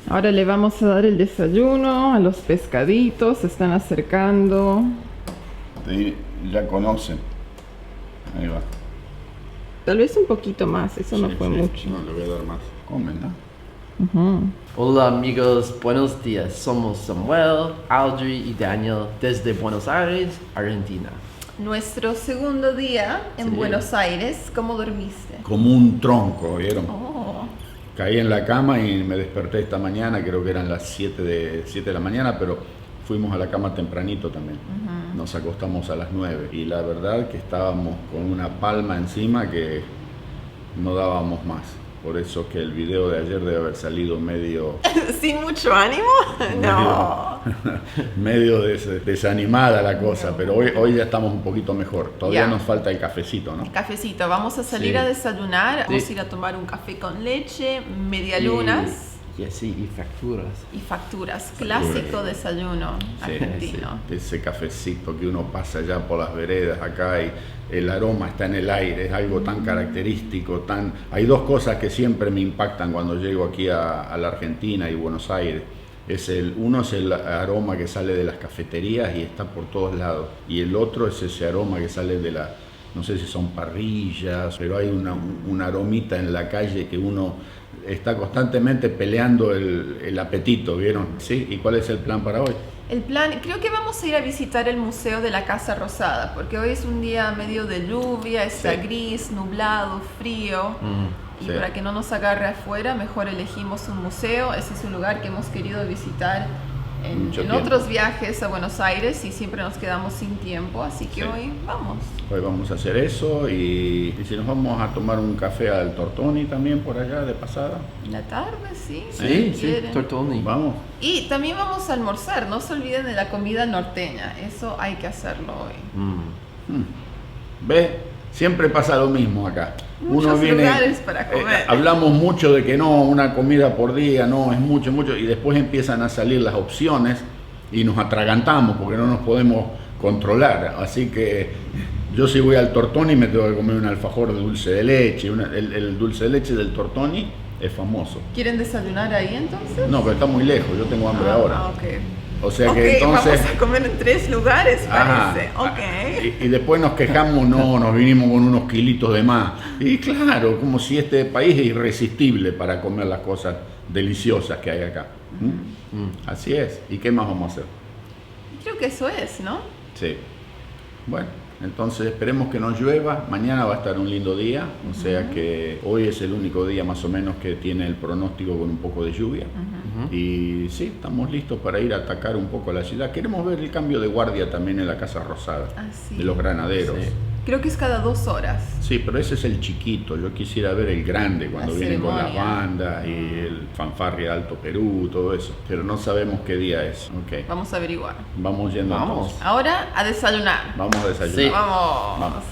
Ahora le vamos a dar el desayuno a los pescaditos, se están acercando. Ya conocen. Ahí va. Tal vez un poquito más, eso no fue mucho. No, le voy a dar más. Comen, ¿no? Hola amigos, buenos días. Somos Samuel, Audrey y Daniel desde Buenos Aires, Argentina. Nuestro segundo día en Buenos Aires, ¿cómo dormiste? Como un tronco, ¿vieron? Oh. Caí en la cama y me desperté esta mañana, creo que eran las 7 de la mañana, pero fuimos a la cama tempranito también. Nos acostamos a las 9 y la verdad que estábamos con una palma encima que no dábamos más. Por eso que el video de ayer debe haber salido medio... ¿Sin mucho ánimo? No. medio desanimada la cosa, pero hoy ya estamos un poquito mejor. Todavía Ya. nos falta el cafecito, ¿no? Cafecito, vamos a salir a desayunar, vamos a ir a tomar un café con leche, medialunas Y así, y facturas. y facturas. Clásico desayuno argentino. Ese cafecito que uno pasa ya por las veredas acá y el aroma está en el aire, es algo tan característico, Hay dos cosas que siempre me impactan cuando llego aquí a la Argentina y Buenos Aires. Uno es el aroma que sale de las cafeterías y está por todos lados, y el otro es ese aroma que sale de no sé si son parrillas, pero hay una aromita en la calle que uno está constantemente peleando el apetito, ¿vieron? ¿Sí? ¿Y cuál es el plan para hoy? El plan, creo que vamos a ir a visitar el Museo de la Casa Rosada, porque hoy es un día medio de lluvia, está gris, nublado, frío. Y para que no nos agarre afuera, mejor elegimos un museo. Ese es un lugar que hemos querido visitar en otros viajes a Buenos Aires y siempre nos quedamos sin tiempo, así que hoy vamos. Hoy vamos a hacer eso y si nos vamos a tomar un café al Tortoni también por allá de pasada. En la tarde, sí. Sí, si quieren. tortoni. Vamos. Y también vamos a almorzar, no se olviden de la comida norteña, eso hay que hacerlo hoy. ¿Ve? Siempre pasa lo mismo acá. Muchos lugares para comer. Hablamos mucho de que no, una comida por día, no, es mucho, y después empiezan a salir las opciones y nos atragantamos porque no nos podemos controlar. Así que yo si voy al Tortoni me tengo que comer un alfajor de dulce de leche. El dulce de leche del Tortoni es famoso. ¿Quieren desayunar ahí entonces? No, pero está muy lejos, yo tengo hambre ahora. Ok. O sea que entonces... vamos a comer en 3 lugares, parece. Y después nos quejamos, no, nos vinimos con unos kilitos de más. Y claro, como si este país es irresistible para comer las cosas deliciosas que hay acá. Así es. ¿Y qué más vamos a hacer? Creo que eso es, ¿no? Sí. Bueno, entonces esperemos que no llueva. Mañana va a estar un lindo día. O sea que hoy es el único día más o menos que tiene el pronóstico con un poco de lluvia. Y sí, estamos listos para ir a atacar un poco la ciudad. Queremos ver el cambio de guardia también en la Casa Rosada, de los granaderos. Sí. Creo que es cada 2 horas. Sí, pero ese es el chiquito. Yo quisiera ver el grande cuando La vienen con las ceremonia. bandas y el fanfarria de Alto Perú, todo eso. Pero no sabemos qué día es. Okay. Vamos a averiguar. Vamos yendo Vamos. entonces. Ahora a desayunar. Vamos a desayunar. Sí. Vamos.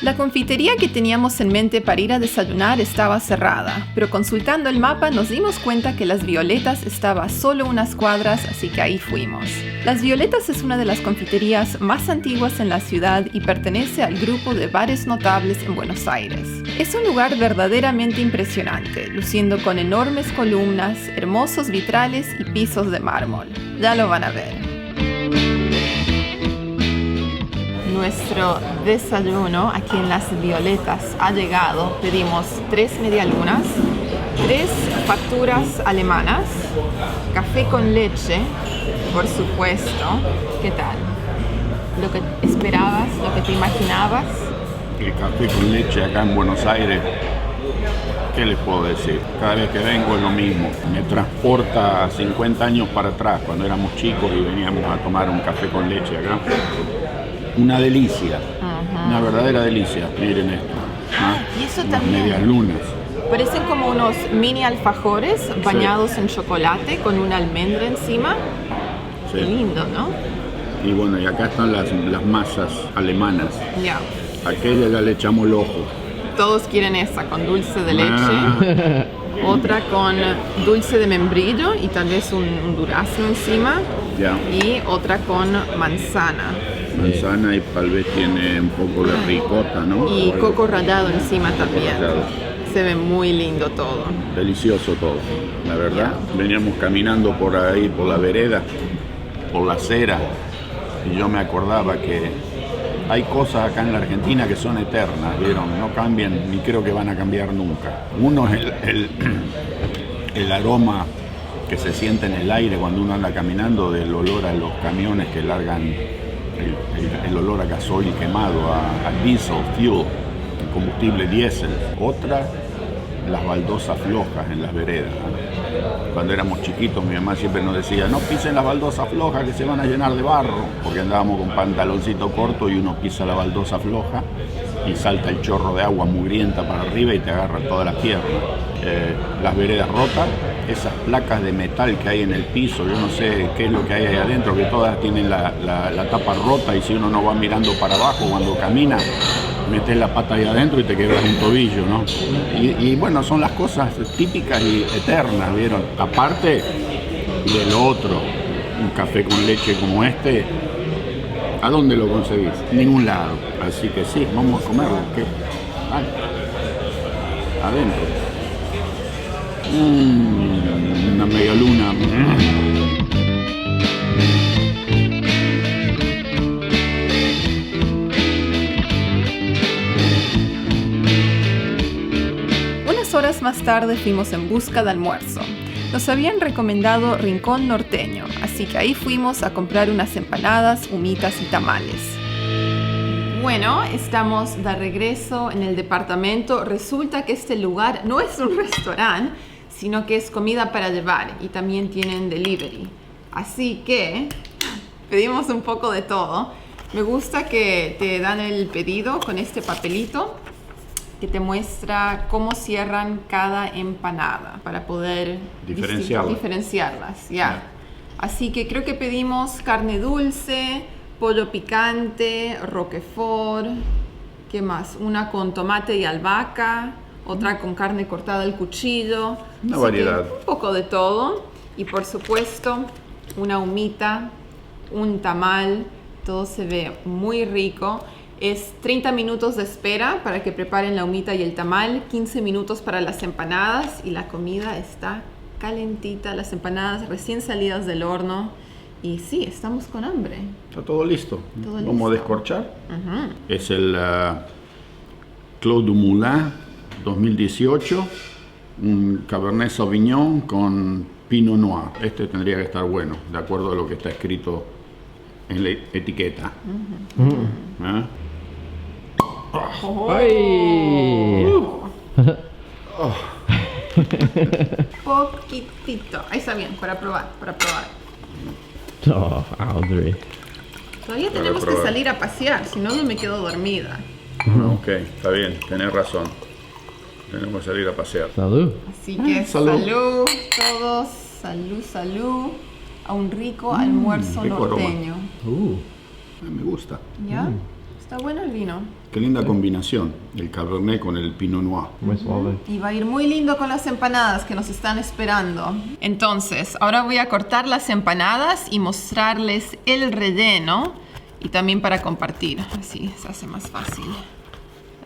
La confitería que teníamos en mente para ir a desayunar estaba cerrada, pero consultando el mapa nos dimos cuenta que Las Violetas estaba a solo unas cuadras, así que ahí fuimos. Las Violetas es una de las confiterías más antiguas en la ciudad y pertenece al grupo de bares notables en Buenos Aires. Es un lugar verdaderamente impresionante, luciendo con enormes columnas, hermosos vitrales y pisos de mármol. Ya lo van a ver. Nuestro desayuno aquí en Las Violetas ha llegado. Pedimos 3 medialunas, 3 facturas alemanas, café con leche, por supuesto. ¿Qué tal? ¿Lo que esperabas? ¿Lo que te imaginabas? El café con leche acá en Buenos Aires, ¿qué les puedo decir? Cada vez que vengo es lo mismo. Me transporta a 50 años para atrás, cuando éramos chicos y veníamos a tomar un café con leche acá. Una delicia, una verdadera delicia. Miren esto. Y eso unas también. medialunas. Parecen como unos mini alfajores bañados en chocolate con una almendra encima. Sí. Qué lindo, ¿no? Y bueno, y acá están las masas alemanas. Ya. Aquella ya le echamos el ojo. Todos quieren esa, con dulce de leche. Otra con dulce de membrillo y tal vez un durazno encima. Ya. Y otra con manzana. Manzana y tal vez tiene un poco de ricota, ¿no? Y O coco rallado encima también. rallado. Se ve muy lindo todo. Delicioso todo, la verdad. Veníamos caminando por ahí, por la vereda, por la acera, y yo me acordaba que hay cosas acá en la Argentina que son eternas, ¿vieron? No cambian, ni creo que van a cambiar nunca. Uno es el aroma que se siente en el aire cuando uno anda caminando, del olor a los camiones que largan el olor a gasoil quemado, a diesel, fuel, combustible diésel. Otra, las baldosas flojas en las veredas. Cuando éramos chiquitos, mi mamá siempre nos decía, no pisen las baldosas flojas que se van a llenar de barro, porque andábamos con pantaloncito corto y uno pisa la baldosa floja y salta el chorro de agua mugrienta para arriba y te agarra toda la pierna. Las veredas rotas, esas placas de metal que hay en el piso, yo no sé qué es lo que hay ahí adentro, que todas tienen la tapa rota, y si uno no va mirando para abajo cuando camina, metes la pata ahí adentro y te quebras un tobillo, ¿no? Y bueno, son las cosas típicas y eternas, ¿vieron? Aparte de lo otro, un café con leche como este, ¿a dónde lo conseguís? Ningún lado. Así que sí, vamos a comerlo. ¿Qué? Vale. Adentro. Una media luna. Unas horas más tarde fuimos en busca de almuerzo. Nos habían recomendado Rincón Norteño, así que ahí fuimos a comprar unas empanadas, humitas y tamales. Bueno, estamos de regreso en el departamento. Resulta que este lugar no es un restaurante, sino que es comida para llevar y también tienen delivery. Así que pedimos un poco de todo. Me gusta que te dan el pedido con este papelito que te muestra cómo cierran cada empanada para poder diferenciarlas. Ya. Así que creo que pedimos carne dulce, pollo picante, roquefort, ¿qué más? Una con tomate y albahaca, otra con carne cortada al cuchillo. Una variedad. Un poco de todo. Y por supuesto, una humita, un tamal. Todo se ve muy rico. Es 30 minutos de espera para que preparen la humita y el tamal, 15 minutos para las empanadas, y la comida está calentita, las empanadas recién salidas del horno. Y sí, estamos con hambre. Está todo listo. Todo Vamos a listo. descorchar. Es el Clos du Moulin 2018, un Cabernet Sauvignon con Pinot Noir. Este tendría que estar bueno, de acuerdo a lo que está escrito en la etiqueta. ¿Ah? Oh. ¡Ay! Poquitito. Ahí está bien, para probar. Oh, Audrey. Todavía tenemos que salir a pasear, si no, yo me quedo dormida. Ok, está bien, tenés razón. Tenemos que salir a pasear. Salud. Así que salud todos, salud a un rico almuerzo rico norteño. Me gusta. ¿Ya? Está bueno el vino. Qué linda combinación, el Cabernet con el Pinot Noir. Muy suave. Y va a ir muy lindo con las empanadas que nos están esperando. Entonces, ahora voy a cortar las empanadas y mostrarles el relleno, y también para compartir. Así se hace más fácil.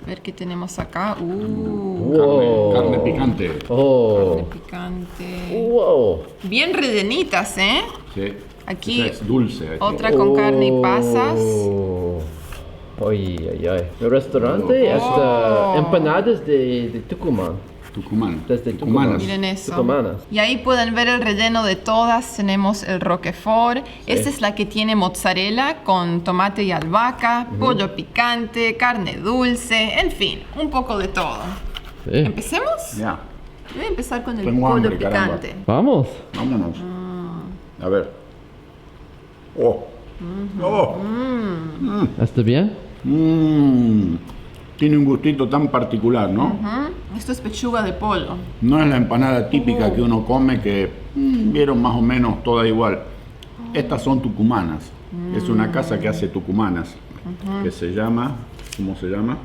A ver qué tenemos acá. Wow. Carne picante. Oh. Carne picante. Wow. Bien rellenitas, ¿eh? Sí. Aquí Esa es dulce. otra con carne y pasas. Oh. Ay. El restaurante hasta empanadas de Tucumán. Tucumán. Desde Tucumanas. Miren eso. Tucumanas. Y ahí pueden ver el relleno de todas. Tenemos el roquefort. Esta es la que tiene mozzarella con tomate y albahaca, pollo picante, carne dulce, en fin, un poco de todo. Sí. ¿Empecemos? Ya, Voy a empezar con el Tengo pollo hambre, caramba. picante. Vamos. vámonos. A ver. Oh. Oh. ¿Está bien? Tiene un gustito tan particular, ¿no? Esto es pechuga de pollo. No es la empanada típica que uno come, que vieron más o menos toda igual. Estas son tucumanas. Es una casa que hace tucumanas, que se llama, ¿cómo se llama?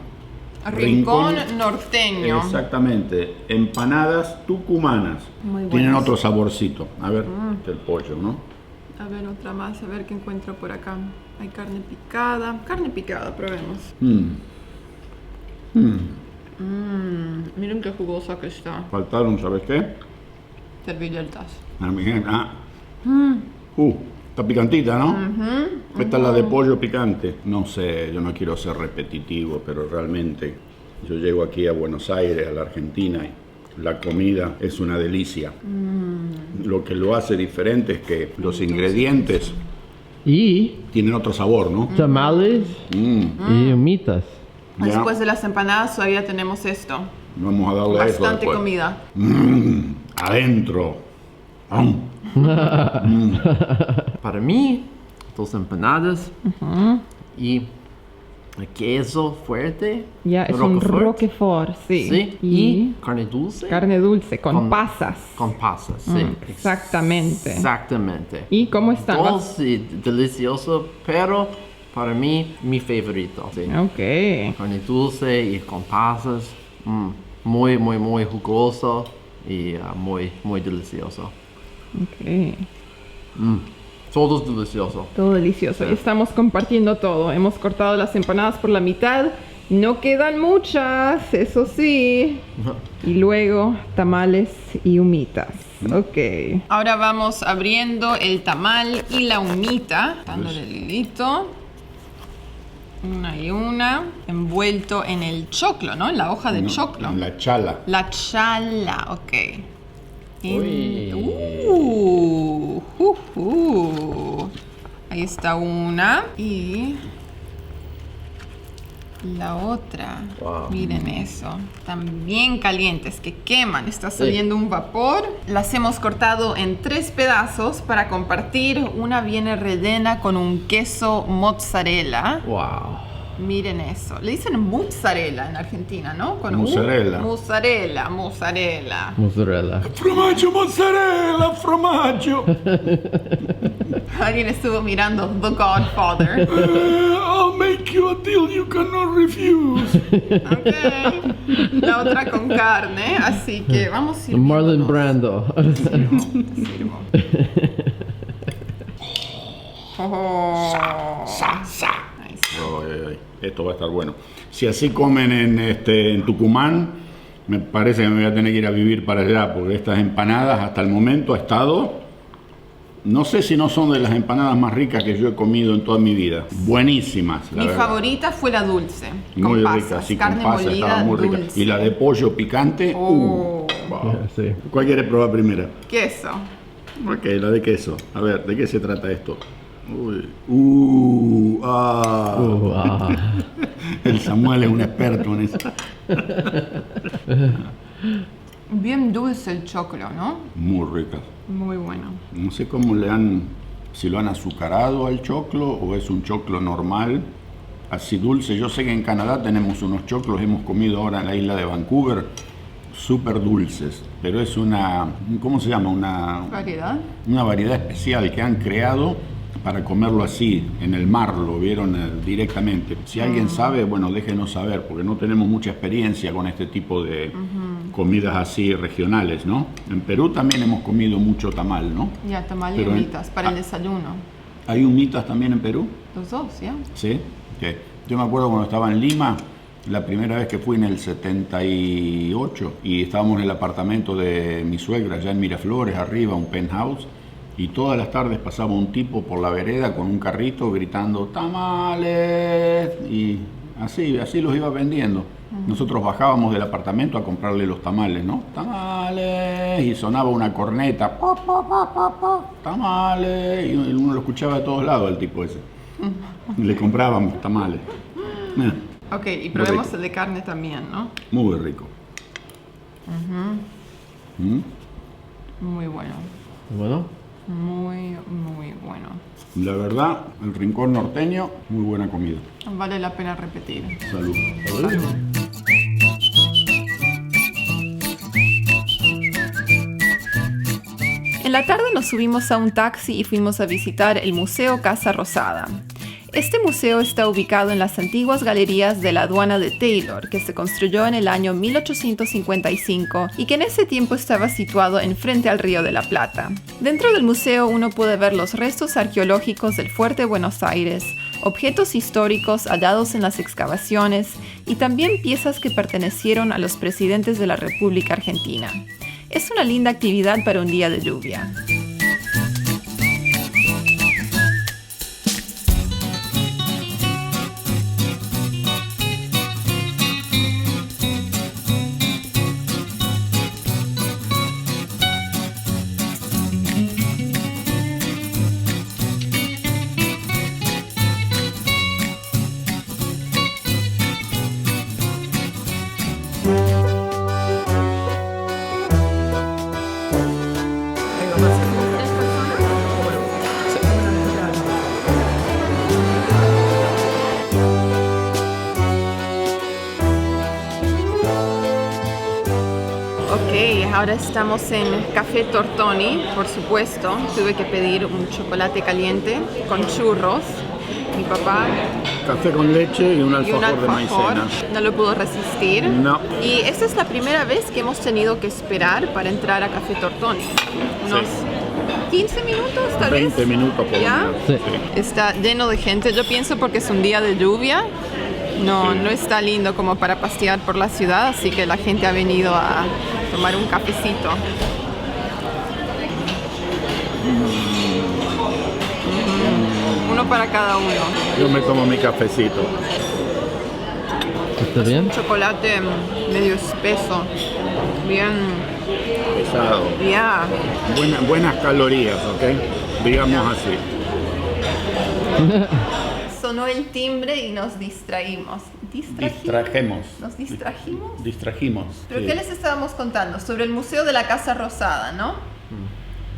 Rincón norteño. Exactamente, empanadas tucumanas. Muy buenas. Tienen otro saborcito. A ver, el pollo, ¿no? A ver, otra más, a ver qué encuentro por acá. Hay carne picada. Carne picada, probemos. Miren qué jugosa que está. Faltaron, ¿sabes qué? Servilletas. Está picantita, ¿no? Esta es la de pollo picante. No sé, yo no quiero ser repetitivo, pero realmente yo llego aquí a Buenos Aires, a la Argentina, y la comida es una delicia. Lo que lo hace diferente es que los ingredientes Y tienen otro sabor, ¿no? tamales y humitas. Ya. Después de las empanadas todavía tenemos esto. Vamos a darle a eso Bastante después. comida. Adentro. Para mí, 2 empanadas y queso fuerte. Ya, es un Roquefort, sí. Sí. Y carne dulce. Carne dulce con pasas. Con pasas, sí. Exactamente. Exactamente. ¿Y cómo están? Dulce, delicioso, pero para mí, mi favorito. Sí. Ok. Carne dulce y con pasas. Muy, muy, muy jugoso y muy, muy delicioso. Ok. Todo es delicioso. Todo delicioso. Y estamos compartiendo todo. Hemos cortado las empanadas por la mitad. No quedan muchas, eso sí. Y luego tamales y humitas. Ok. Ahora vamos abriendo el tamal y la humita. Dándole el hilito. Una y una. Envuelto en el choclo, ¿no? En la hoja de choclo. La chala. La chala, ok. Uy. Ahí está una. Y la otra. Wow. Miren eso. Están bien calientes, que queman. Está saliendo un vapor. Las hemos cortado en 3 pedazos para compartir. Una viene rellena con un queso mozzarella. Wow. Miren eso. Le dicen mozzarella en Argentina, ¿no? Con Mozzarella. Mozzarella. Mozzarella. Formaggio, mozzarella, formaggio. Alguien estuvo mirando The Godfather. I'll make you a deal you cannot refuse. Ok. La otra con carne, así que vamos a ir. Marlon Brando. Sirvo. Ahí está. Ay. Esto va a estar bueno. Si así comen en Tucumán, me parece que me voy a tener que ir a vivir para allá, porque estas empanadas hasta el momento ha estado, no sé si no son de las empanadas más ricas que yo he comido en toda mi vida. Buenísimas, la Mi verdad. favorita fue la dulce. Muy con rica, pasas, sí, carne con pasas, molida, estaba muy rica. dulce. Y la de pollo picante, wow. Sí. ¿Cuál quieres probar primero? Queso. Ok, la de queso. A ver, ¿de qué se trata esto? Uy. El Samuel es un experto en eso. Bien dulce el choclo, ¿no? Muy rica. Muy bueno. No sé cómo si lo han azucarado al choclo o es un choclo normal, así dulce. Yo sé que en Canadá tenemos unos choclos, hemos comido ahora en la isla de Vancouver, súper dulces, pero es ¿cómo se llama? ¿Variedad? Una variedad especial que han creado para comerlo así, en el mar, lo vieron directamente. Si alguien sabe, bueno, déjenos saber, porque no tenemos mucha experiencia con este tipo de comidas así regionales, ¿no? En Perú también hemos comido mucho tamal, ¿no? Ya, tamal y Pero humitas para el desayuno. ¿Hay humitas también en Perú? Los dos, ¿ya? Sí. Okay. Yo me acuerdo cuando estaba en Lima, la primera vez que fui en el 78, y estábamos en el apartamento de mi suegra, allá en Miraflores, arriba, un penthouse, y todas las tardes pasaba un tipo por la vereda con un carrito gritando ¡tamales! Y así los iba vendiendo. Nosotros bajábamos del apartamento a comprarle los tamales, ¿no? ¡Tamales! Y sonaba una corneta, ¡pa, pa, pa, pa, pa! ¡Tamales! Y uno lo escuchaba de todos lados al tipo ese. Y le comprábamos tamales. Ok, y probemos el de carne también, ¿no? Muy rico. Muy bueno. Bueno. Muy, muy bueno. La verdad, el Rincón Norteño, muy buena comida. Vale la pena repetir. Salud. En la tarde nos subimos a un taxi y fuimos a visitar el Museo Casa Rosada. Este museo está ubicado en las antiguas galerías de la aduana de Taylor, que se construyó en el año 1855 y que en ese tiempo estaba situado enfrente al Río de la Plata. Dentro del museo uno puede ver los restos arqueológicos del Fuerte Buenos Aires, objetos históricos hallados en las excavaciones y también piezas que pertenecieron a los presidentes de la República Argentina. Es una linda actividad para un día de lluvia. Ok, ahora estamos en Café Tortoni, por supuesto. Tuve que pedir un chocolate caliente con churros. Mi papá Café con leche y un alfajor de maicena. no lo pudo resistir. No. Y esta es la primera vez que hemos tenido que esperar para entrar a Café Tortoni. Unos 15 minutos, tal vez. 20 minutos por lo ¿Ya? menos. Sí. Está lleno de gente. Yo pienso porque es un día de lluvia. No está lindo como para pasear por la ciudad, así que la gente ha venido a tomar un cafecito. Uno para cada uno. Yo me tomo mi cafecito. ¿Está bien? Chocolate medio espeso, bien, Pesado. ya. Buenas calorías, ¿ok? Digamos así. Sonó el timbre y nos distraímos. Distrajemos. ¿Nos distrajimos? Distrajimos. ¿Pero sí. qué les estábamos contando? Sobre el Museo de la Casa Rosada, ¿no?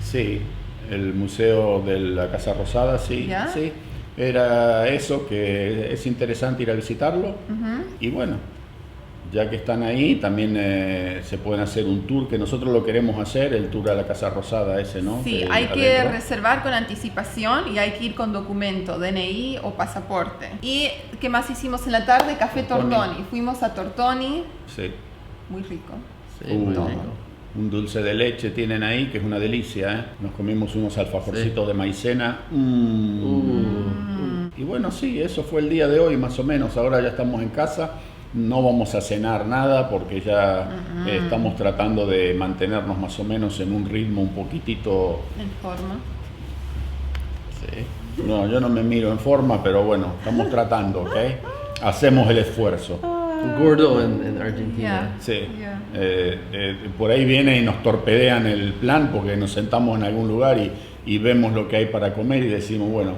Sí, el Museo de la Casa Rosada, sí. ¿Ya? Sí. Era eso, que es interesante ir a visitarlo. Y bueno, ya que están ahí, también se pueden hacer un tour, que nosotros lo queremos hacer, el tour a la Casa Rosada ese, ¿no? Sí, hay que reservar con anticipación y hay que ir con documento, DNI o pasaporte. ¿Y qué más hicimos en la tarde? Café Tortoni. Fuimos a Tortoni, Sí. muy rico. Sí, muy todo. rico. Un dulce de leche tienen ahí, que es una delicia, ¿eh? Nos comimos unos alfajorcitos de maicena. Y bueno, sí, eso fue el día de hoy, más o menos. Ahora ya estamos en casa. No vamos a cenar nada porque ya estamos tratando de mantenernos más o menos en un ritmo un poquitito... En forma. Sí. No, yo no me miro en forma, pero bueno, estamos tratando, ¿ok? Hacemos el esfuerzo. Gordo en Argentina. Sí. Ya. Por ahí viene y nos torpedean el plan porque nos sentamos en algún lugar y vemos lo que hay para comer y decimos, bueno,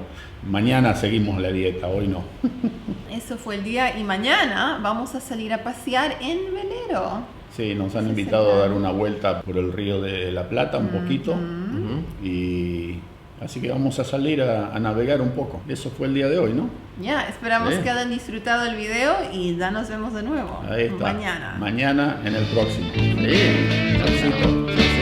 mañana seguimos la dieta, hoy no. Eso fue el día y mañana vamos a salir a pasear en velero. Sí, nos han invitado a dar una vuelta por el río de la Plata un poquito y así que vamos a salir a navegar un poco. Eso fue el día de hoy, ¿no? Ya, esperamos Sí. que hayan disfrutado el video y ya nos vemos de nuevo Ahí está. mañana. Mañana en el próximo. Sí. Saludito.